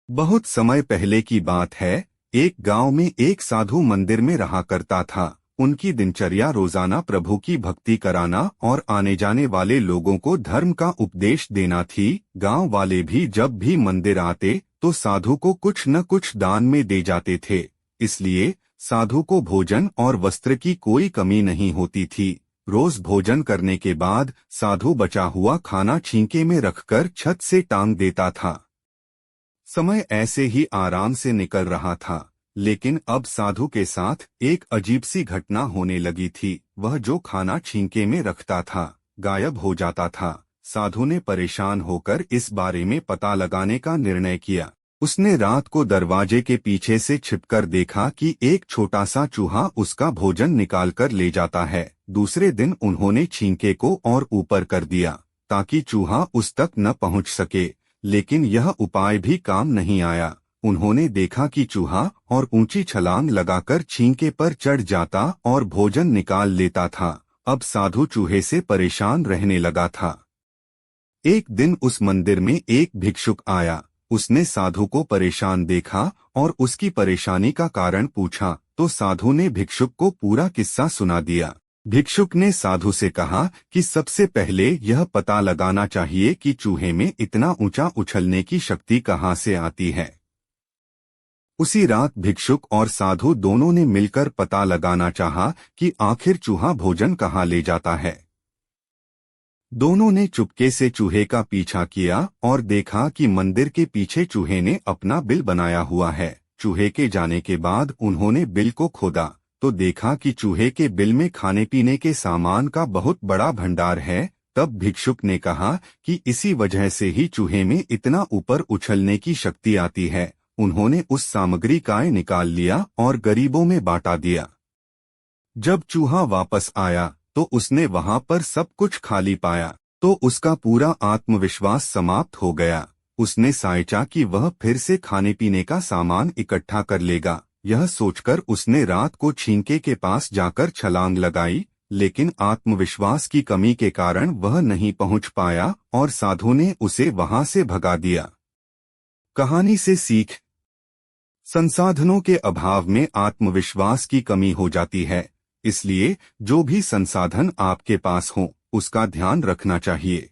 बहुत समय पहले की बात है। एक गांव में एक साधु मंदिर में रहा करता था। उनकी दिनचर्या रोजाना प्रभु की भक्ति कराना और आने जाने वाले लोगों को धर्म का उपदेश देना थी। गांव वाले भी जब भी मंदिर आते तो साधु को कुछ न कुछ दान में दे जाते थे। इसलिए साधु को भोजन और वस्त्र की कोई कमी नहीं होती थी। रोज भोजन करने के बाद साधु बचा हुआ खाना छींके में रखकर छत से टांग देता था। समय ऐसे ही आराम से निकल रहा था, लेकिन अब साधु के साथ एक अजीब सी घटना होने लगी थी। वह जो खाना छींके में रखता था गायब हो जाता था। साधु ने परेशान होकर इस बारे में पता लगाने का निर्णय किया। उसने रात को दरवाजे के पीछे से छिपकर देखा कि एक छोटा सा चूहा उसका भोजन निकाल कर ले जाता है। दूसरे दिन उन्होंने छींके को और ऊपर कर दिया ताकि चूहा उस तक न पहुंच सके, लेकिन यह उपाय भी काम नहीं आया। उन्होंने देखा कि चूहा और ऊंची छलांग लगाकर छींके पर चढ़ जाता और भोजन निकाल लेता था। अब साधु चूहे से परेशान रहने लगा था। एक दिन उस मंदिर में एक भिक्षुक आया। उसने साधु को परेशान देखा और उसकी परेशानी का कारण पूछा तो साधु ने भिक्षुक को पूरा किस्सा सुना दिया। भिक्षुक ने साधु से कहा कि सबसे पहले यह पता लगाना चाहिए कि चूहे में इतना ऊंचा उछलने की शक्ति कहाँ से आती है। उसी रात भिक्षुक और साधु दोनों ने मिलकर पता लगाना चाहा कि आखिर चूहा भोजन कहाँ ले जाता है। दोनों ने चुपके से चूहे का पीछा किया और देखा कि मंदिर के पीछे चूहे ने अपना बिल बनाया हुआ है। चूहे के जाने के बाद उन्होंने बिल को खोदा तो देखा कि चूहे के बिल में खाने पीने के सामान का बहुत बड़ा भंडार है। तब भिक्षुक ने कहा कि इसी वजह से ही चूहे में इतना ऊपर उछलने की शक्ति आती है। उन्होंने उस सामग्री का निकाल लिया और गरीबों में बांटा दिया। जब चूहा वापस आया तो उसने वहां पर सब कुछ खाली पाया तो उसका पूरा आत्मविश्वास समाप्त हो गया। उसने सोचा कि वह फिर से खाने पीने का सामान इकट्ठा कर लेगा। यह सोचकर उसने रात को छींके के पास जाकर छलांग लगाई, लेकिन आत्मविश्वास की कमी के कारण वह नहीं पहुंच पाया और साधु ने उसे वहां से भगा दिया। कहानी से सीख। संसाधनों के अभाव में आत्मविश्वास की कमी हो जाती है, इसलिए जो भी संसाधन आपके पास हो उसका ध्यान रखना चाहिए।